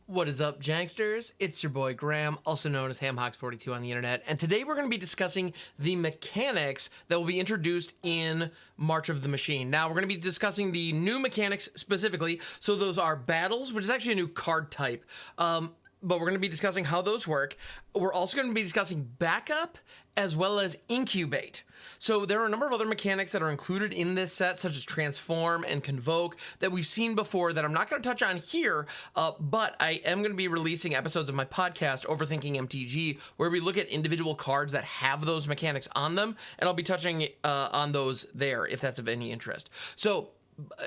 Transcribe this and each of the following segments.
What is up, Janksters? It's your boy Graham, also known as HamHawks42 on the internet, and today we're going to be discussing the mechanics that will be introduced in March of the Machine. Now, we're going to be discussing the new mechanics specifically, so those are battles, which is actually a new card type, but we're going to be discussing how those work. We're also going to be discussing backup as well as incubate. So there are a number of other mechanics that are included in this set, such as transform and convoke, that we've seen before that I'm not going to touch on here, but I am going to be releasing episodes of my podcast, Overthinking MTG, where we look at individual cards that have those mechanics on them, and I'll be touching on those there if that's of any interest. So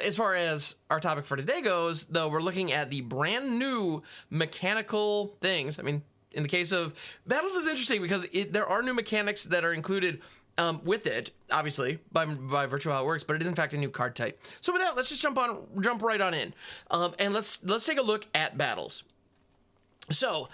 as far as our topic for today goes, though, we're looking at the brand new mechanical things. I mean, in the case of battles, it's interesting because there are new mechanics that are included with it, obviously, by virtue of how it works, but it is in fact a new card type. So with that, let's just jump right on in, and let's take a look at battles. So,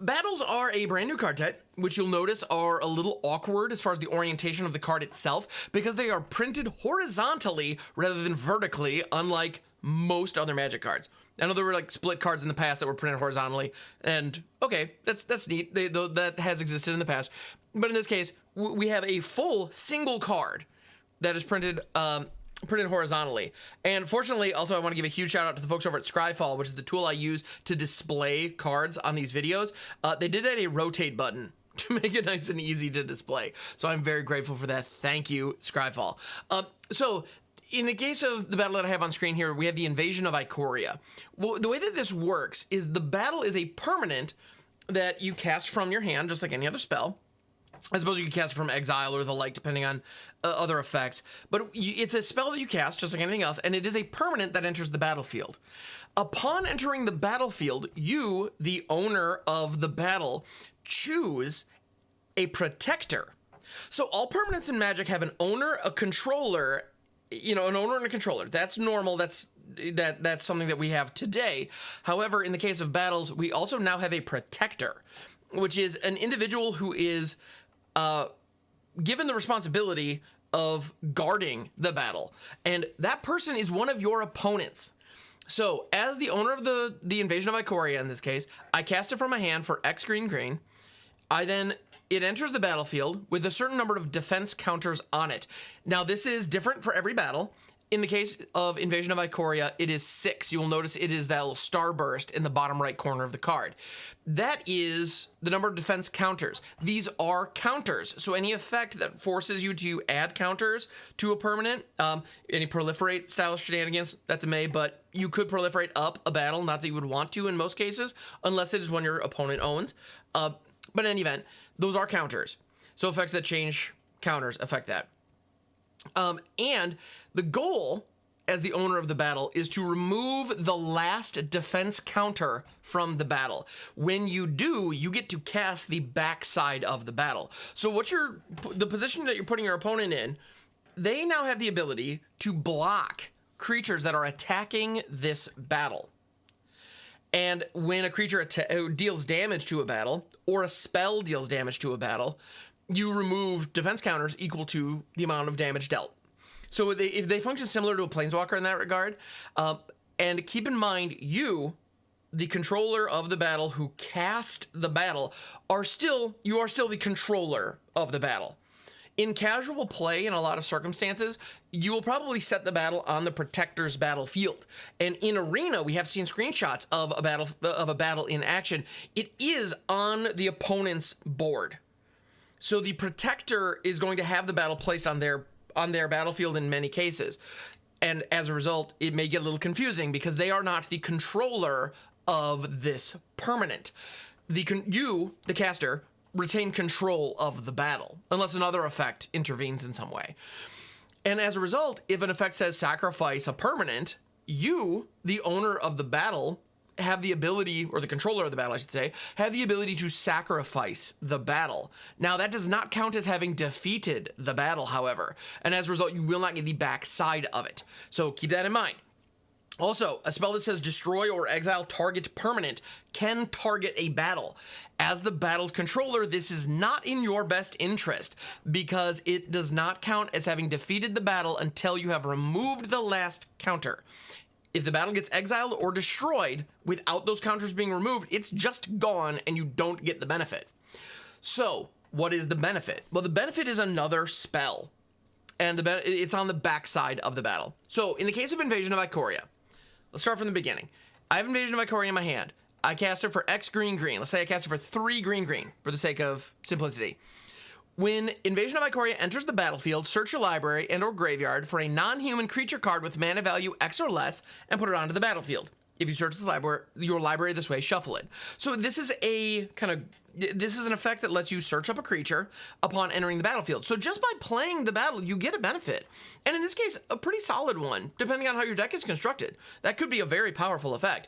battles are a brand new card type, which you'll notice are a little awkward as far as the orientation of the card itself, because they are printed horizontally rather than vertically, unlike most other Magic cards. I know there were like split cards in the past that were printed horizontally, and okay, that's neat. That has existed in the past, but in this case, we have a full single card that is printed horizontally. And fortunately, also, I want to give a huge shout out to the folks over at Scryfall, which is the tool I use to display cards on these videos. They did add a rotate button to make it nice and easy to display. So I'm very grateful for that. Thank you, Scryfall. So in the case of the battle that I have on screen here, we have the Invasion of Ikoria. Well, the way that this works is the battle is a permanent that you cast from your hand, just like any other spell. I suppose you can cast it from exile or the like, depending on other effects. But it's a spell that you cast, just like anything else, and it is a permanent that enters the battlefield. Upon entering the battlefield, you, the owner of the battle, choose a protector. So all permanents in Magic have an owner, a controller, an owner and a controller. That's normal. That's something that we have today. However, in the case of battles, we also now have a protector, which is an individual who is given the responsibility of guarding the battle. And that person is one of your opponents. So as the owner of the Invasion of Ikoria, in this case, I cast it from my hand for X green. It enters the battlefield with a certain number of defense counters on it. Now, this is different for every battle. In the case of Invasion of Ikoria, it is 6. You will notice it is that little starburst in the bottom right corner of the card. That is the number of defense counters. These are counters, so any effect that forces you to add counters to a permanent, any proliferate style shenanigans, that's a may, but you could proliferate up a battle, not that you would want to in most cases, unless it is one your opponent owns. But in any event, those are counters. So effects that change counters affect that. And the goal, as the owner of the battle, is to remove the last defense counter from the battle. When you do, you get to cast the backside of the battle. So the position that you're putting your opponent in, they now have the ability to block creatures that are attacking this battle. And when a creature deals damage to a battle, or a spell deals damage to a battle, you remove defense counters equal to the amount of damage dealt. So if they function similar to a Planeswalker in that regard, and keep in mind, you, the controller of the battle who cast the battle, you are still the controller of the battle. In casual play, in a lot of circumstances, you will probably set the battle on the protector's battlefield. And in Arena, we have seen screenshots of a battle in action. It is on the opponent's board. So the protector is going to have the battle placed on their battlefield in many cases. And as a result, it may get a little confusing because they are not the controller of this permanent. You, the caster, retain control of the battle, unless another effect intervenes in some way. And as a result, if an effect says sacrifice a permanent, you, the owner of the battle, have the ability, or the controller of the battle, I should say, have the ability to sacrifice the battle. Now, that does not count as having defeated the battle, however, and as a result, you will not get the backside of it. So keep that in mind. Also, a spell that says destroy or exile target permanent can target a battle. As the battle's controller, this is not in your best interest because it does not count as having defeated the battle until you have removed the last counter. If the battle gets exiled or destroyed without those counters being removed, it's just gone and you don't get the benefit. So what is the benefit? Well, the benefit is another spell, and it's on the backside of the battle. So in the case of Invasion of Ikoria, let's start from the beginning. I have Invasion of Ikoria in my hand. I cast it for X green green. Let's say I cast it for 3 green green for the sake of simplicity. When Invasion of Ikoria enters the battlefield, search your library and or graveyard for a non-human creature card with mana value X or less and put it onto the battlefield. If you search your library this way, shuffle it. So this is an effect that lets you search up a creature upon entering the battlefield. So just by playing the battle, you get a benefit. And in this case, a pretty solid one, depending on how your deck is constructed. That could be a very powerful effect.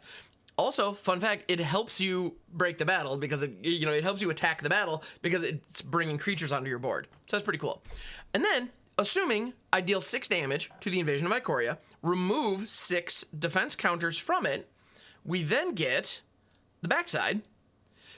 Also, fun fact, it helps you break the battle because it helps you attack the battle because it's bringing creatures onto your board. So that's pretty cool. And then, assuming I deal 6 damage to the Invasion of Ikoria, remove 6 defense counters from it, we then get the backside,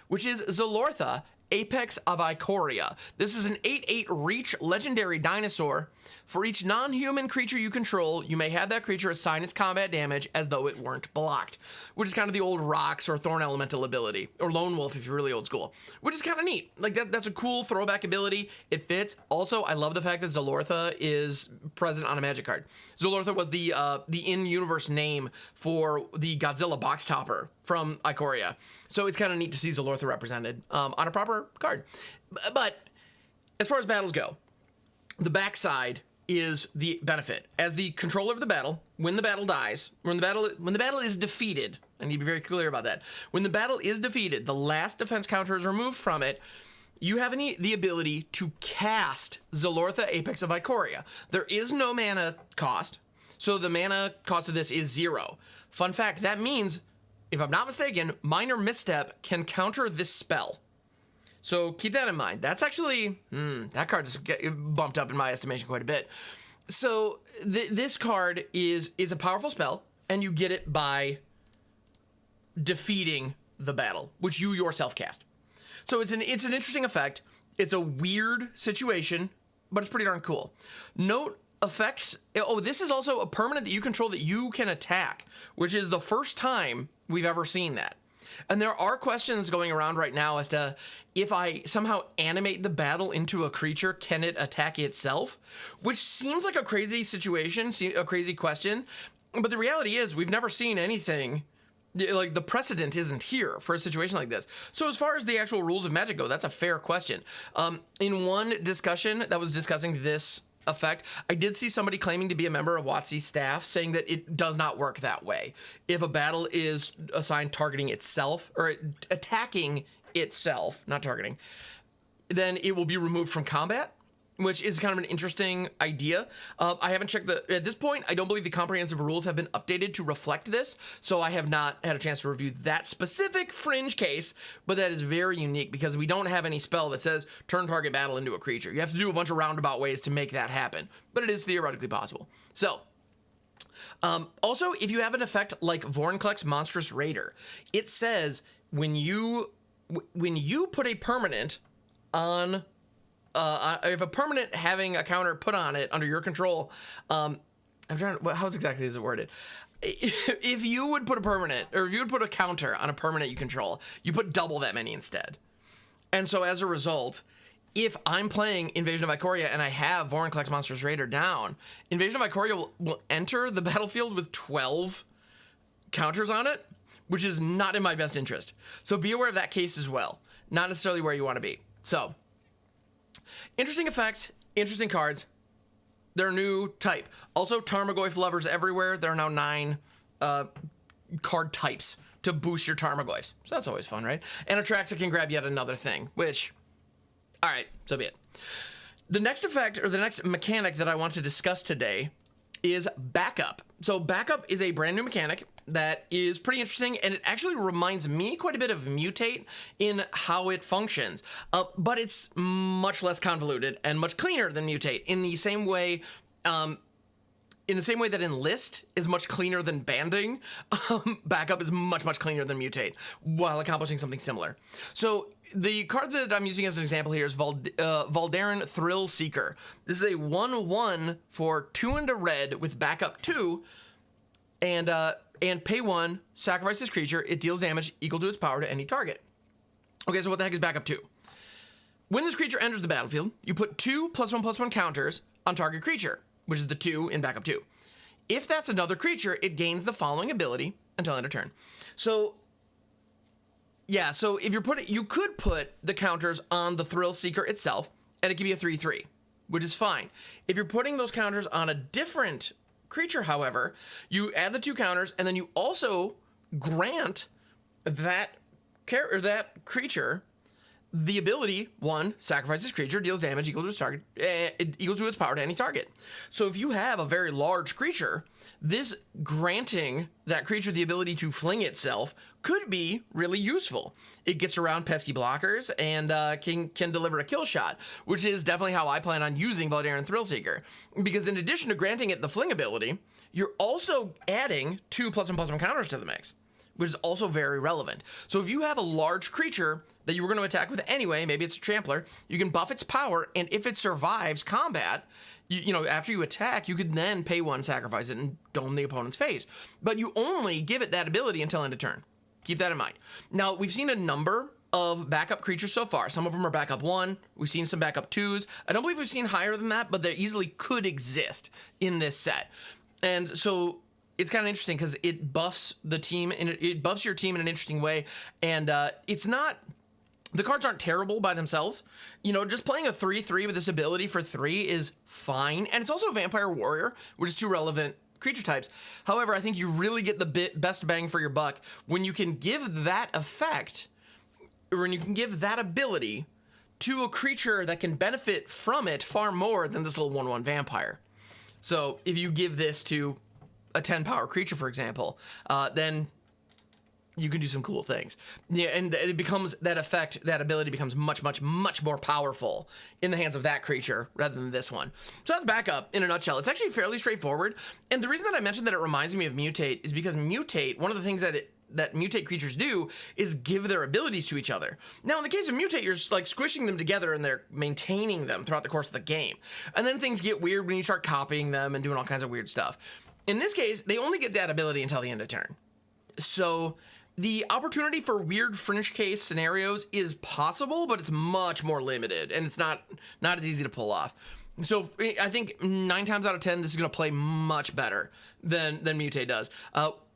which is Zalortha, Apex of Ikoria. This is an 8/8 reach legendary dinosaur. For each non-human creature you control, you may have that creature assign its combat damage as though it weren't blocked, which is kind of the old Rocks or Thorn Elemental ability, or Lone Wolf if you're really old school, which is kind of neat. Like that's a cool throwback ability. It fits. Also, I love the fact that Zalortha is present on a Magic card. Zalortha was the in-universe name for the Godzilla box topper from Ikoria. So it's kind of neat to see Zalortha represented on a proper card. But as far as battles go, the backside is the benefit. As the controller of the battle, when the battle dies, when the battle is defeated, I need to be very clear about that. When the battle is defeated, the last defense counter is removed from it, you have the ability to cast Zalortha, Apex of Ikoria. There is no mana cost, so the mana cost of this is 0. Fun fact, that means, if I'm not mistaken, Minor Misstep can counter this spell. So keep that in mind. That's actually, that card is bumped up in my estimation quite a bit. So this card is a powerful spell, and you get it by defeating the battle, which you yourself cast. So it's an interesting effect. It's a weird situation, but it's pretty darn cool. Note effects. Oh, this is also a permanent that you control that you can attack, which is the first time we've ever seen that. And there are questions going around right now as to if I somehow animate the battle into a creature, can it attack itself? Which seems like a crazy situation, a crazy question. But the reality is we've never seen anything, like the precedent isn't here for a situation like this. So as far as the actual rules of Magic go, that's a fair question. In one discussion that was discussing this effect, I did see somebody claiming to be a member of WotC's staff saying that it does not work that way. If a battle is assigned targeting itself or attacking itself, not targeting, then it will be removed from combat, which is kind of an interesting idea. I haven't checked at this point, I don't believe the comprehensive rules have been updated to reflect this, so I have not had a chance to review that specific fringe case, but that is very unique because we don't have any spell that says turn target battle into a creature. You have to do a bunch of roundabout ways to make that happen, but it is theoretically possible. So, also, if you have an effect like Vorinclex Monstrous Raider, it says when you put a permanent on if a permanent having a counter put on it under your control, I'm trying to, how exactly is it worded? If you would put a permanent, or if you would put a counter on a permanent you control, you put double that many instead. And so as a result, if I'm playing Invasion of Ikoria and I have Vorinclex Monstrous Raider down, Invasion of Ikoria will enter the battlefield with 12 counters on it, which is not in my best interest. So be aware of that case as well. Not necessarily where you want to be. So, interesting effects, interesting cards. They're a new type. Also, Tarmogoyf lovers everywhere. There are now 9 card types to boost your Tarmogoyfs. So that's always fun, right? And Atraxa can grab yet another thing, which, all right, so be it. The next effect, or the next mechanic that I want to discuss today is Backup. So Backup is a brand new mechanic that is pretty interesting, and it actually reminds me quite a bit of Mutate in how it functions, but it's much less convoluted and much cleaner than Mutate in the same way that Enlist is much cleaner than Banding. Backup is much cleaner than Mutate while accomplishing something similar. So the card that I'm using as an example here is Valdarin Thrill Seeker. This is a 1/1 for 2 and a red with Backup 2. and pay 1, sacrifice this creature. It deals damage equal to its power to any target. Okay, so what the heck is backup 2? When this creature enters the battlefield, you put 2 +1/+1 counters on target creature, which is the 2 in backup 2. If that's another creature, it gains the following ability until end of turn. So, yeah, so if you could put the counters on the Thrill Seeker itself, and it could be a 3/3, which is fine. If you're putting those counters on a different creature, however, you add the 2 counters, and then you also grant that creature the ability, 1, sacrifice this creature, deals damage equal to its target, equal to its power to any target. So if you have a very large creature, this granting that creature the ability to fling itself could be really useful. It gets around pesky blockers and can deliver a kill shot, which is definitely how I plan on using Voldaren Thrillseeker. Because in addition to granting it the fling ability, you're also adding 2 +1/+1 counters to the mix, which is also very relevant. So if you have a large creature that you were going to attack with anyway, maybe it's a trampler, you can buff its power, and if it survives combat, you know, after you attack, you could then pay 1, sacrifice it, and dome the opponent's face. But you only give it that ability until end of turn. Keep that in mind. Now, we've seen a number of backup creatures so far. Some of them are backup 1. We've seen some backup 2s. I don't believe we've seen higher than that, but they easily could exist in this set. And so it's kind of interesting because it buffs the team, and it buffs your team in an interesting way. And it's not... The cards aren't terrible by themselves. You know, just playing a 3/3 with this ability for 3 is fine. And it's also a Vampire Warrior, which is 2 relevant creature types. However, I think you really get the best bang for your buck when you can give that effect, or when you can give that ability to a creature that can benefit from it far more than this little 1/1 vampire. So if you give this to a 10 power creature, for example, then you can do some cool things. Yeah, and it becomes that effect, that ability becomes much, much, much more powerful in the hands of that creature rather than this one. So that's backup in a nutshell. It's actually fairly straightforward. And the reason that I mentioned that it reminds me of Mutate is because Mutate, one of the things that Mutate creatures do is give their abilities to each other. Now, in the case of Mutate, you're like squishing them together and they're maintaining them throughout the course of the game. And then things get weird when you start copying them and doing all kinds of weird stuff. In this case, they only get that ability until the end of turn. So the opportunity for weird fringe case scenarios is possible, but it's much more limited, and it's not as easy to pull off. So I think 9 times out of 10, this is going to play much better than Mutate does.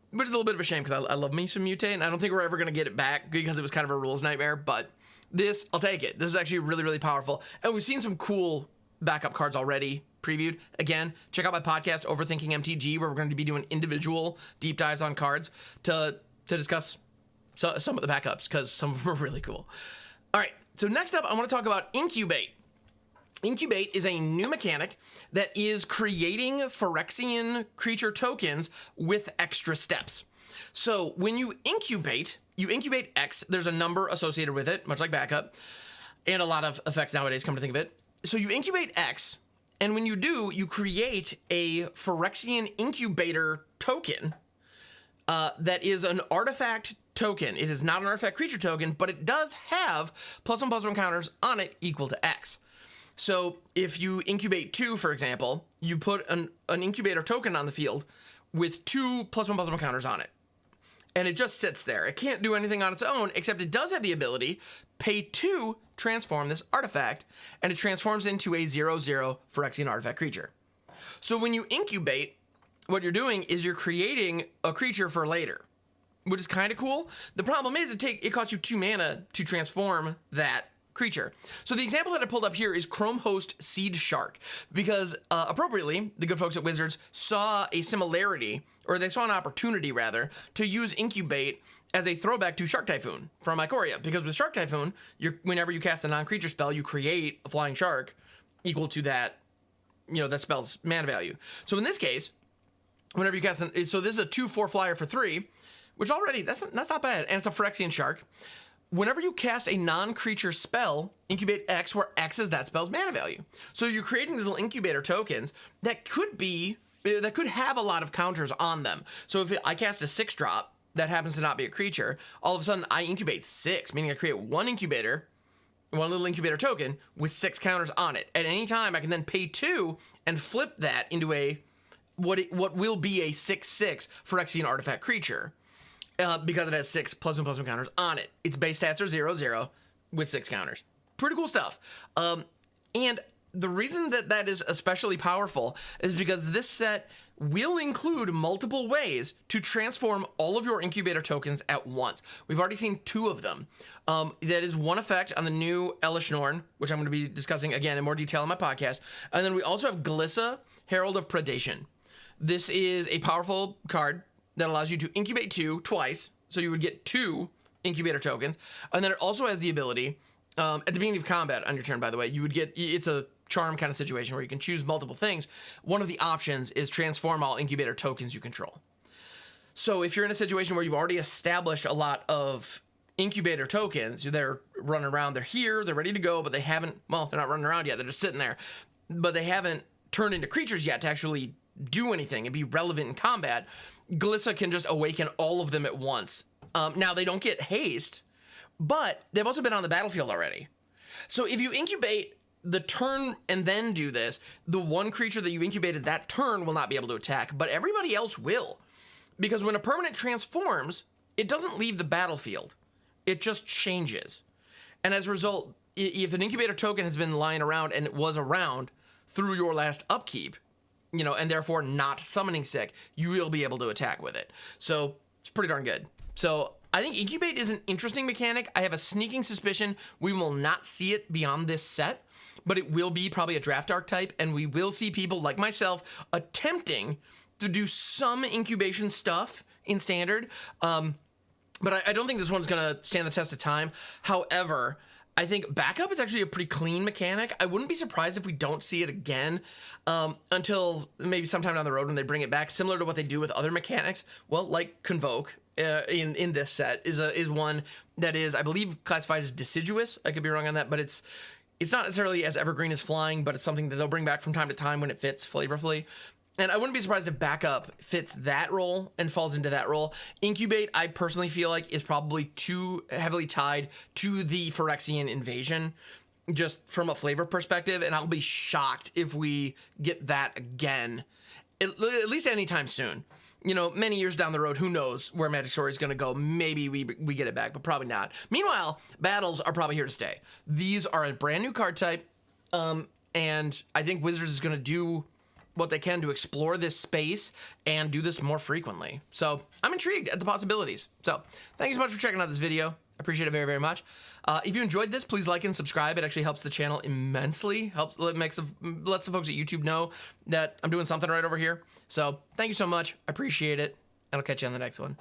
Which is a little bit of a shame because I love me some Mutate, and I don't think we're ever going to get it back because it was kind of a rules nightmare, but this, I'll take it. This is actually really, really powerful. And we've seen some cool backup cards already previewed. Again, check out my podcast, Overthinking MTG, where we're going to be doing individual deep dives on cards to discuss some of the backups, because some of them are really cool. All right, so next up, I want to talk about Incubate. Incubate is a new mechanic that is creating Phyrexian creature tokens with extra steps. So when you incubate X, there's a number associated with it, much like backup, and a lot of effects nowadays, come to think of it. So you incubate X, and when you do, you create a Phyrexian incubator token that is an artifact token. It is not an artifact creature token, but it does have +1/+1 counters on it equal to X. So if you incubate 2, for example, you put an incubator token on the field with 2 +1/+1 counters on it. And it just sits there. It can't do anything on its own, except it does have the ability, pay 2, transform this artifact, and it transforms into a 0/0 Phyrexian artifact creature. So when you incubate, what you're doing is you're creating a creature for later, which is kind of cool. The problem is it costs you 2 mana to transform that creature. So the example that I pulled up here is Chrome Host Seed Shark, because appropriately, the good folks at Wizards saw a similarity, or they saw an opportunity rather, to use Incubate as a throwback to Shark Typhoon from Ikoria, because with Shark Typhoon, whenever you cast a non-creature spell, you create a flying shark equal to that, that spell's mana value. So in this case, whenever you cast so this is a 2/4 flyer for 3, which already, that's not bad, and it's a Phyrexian shark. Whenever you cast a non-creature spell, incubate X, where X is that spell's mana value. So you're creating these little incubator tokens that could have a lot of counters on them. So if I cast a 6-drop that happens to not be a creature, all of a sudden I incubate 6, meaning I create one little incubator token with 6 counters on it. At any time, I can then pay 2 and flip that into a what will be a 6/6 Phyrexian artifact creature. Because it has 6 +1/+1 counters on it. Its base stats are 0/0 with 6 counters. Pretty cool stuff. And the reason that is especially powerful is because this set will include multiple ways to transform all of your incubator tokens at once. We've already seen 2 of them. That is one effect on the new Elish Norn, which I'm going to be discussing again in more detail on my podcast. And then we also have Glissa, Herald of Predation. This is a powerful card that allows you to incubate 2 twice, so you would get 2 incubator tokens. And then it also has the ability, at the beginning of combat on your turn, by the way, you would get, it's a charm kind of situation where you can choose multiple things. One of the options is transform all incubator tokens you control. So if you're in a situation where you've already established a lot of incubator tokens, they're running around, they're here, they're ready to go, but they haven't, well, they're not running around yet, they're just sitting there, but they haven't turned into creatures yet to actually do anything and be relevant in combat, Glissa can just awaken all of them at once. Now, they don't get haste, but they've also been on the battlefield already. So if you incubate the turn and then do this, the one creature that you incubated that turn will not be able to attack, but everybody else will. Because when a permanent transforms, it doesn't leave the battlefield. It just changes. And as a result, if an incubator token has been lying around and it was around through your last upkeep, you know, and therefore not summoning sick, you will be able to attack with it. So it's pretty darn good. So I think Incubate is an interesting mechanic. I have a sneaking suspicion we will not see it beyond this set, but it will be probably a draft archetype, and we will see people like myself attempting to do some incubation stuff in standard. But I don't think this one's gonna stand the test of time. However, I think backup is actually a pretty clean mechanic. I wouldn't be surprised if we don't see it again until maybe sometime down the road when they bring it back, similar to what they do with other mechanics. Well, like Convoke in this set is one that is, I believe, classified as deciduous. I could be wrong on that, but it's not necessarily as evergreen as flying, but it's something that they'll bring back from time to time when it fits flavorfully. And I wouldn't be surprised if backup fits that role and falls into that role. Incubate, I personally feel like, is probably too heavily tied to the Phyrexian invasion, just from a flavor perspective, and I'll be shocked if we get that again, at least anytime soon. You know, many years down the road, who knows where Magic Story is going to go. Maybe we get it back, but probably not. Meanwhile, battles are probably here to stay. These are a brand new card type, and I think Wizards is going to do what they can to explore this space and do this more frequently. So I'm intrigued at the possibilities. So thank you so much for checking out this video. I appreciate it very, very much. If you enjoyed this, please like and subscribe. It actually helps the channel immensely. Lets the folks at YouTube know that I'm doing something right over here. So thank you so much. I appreciate it. And I'll catch you on the next one.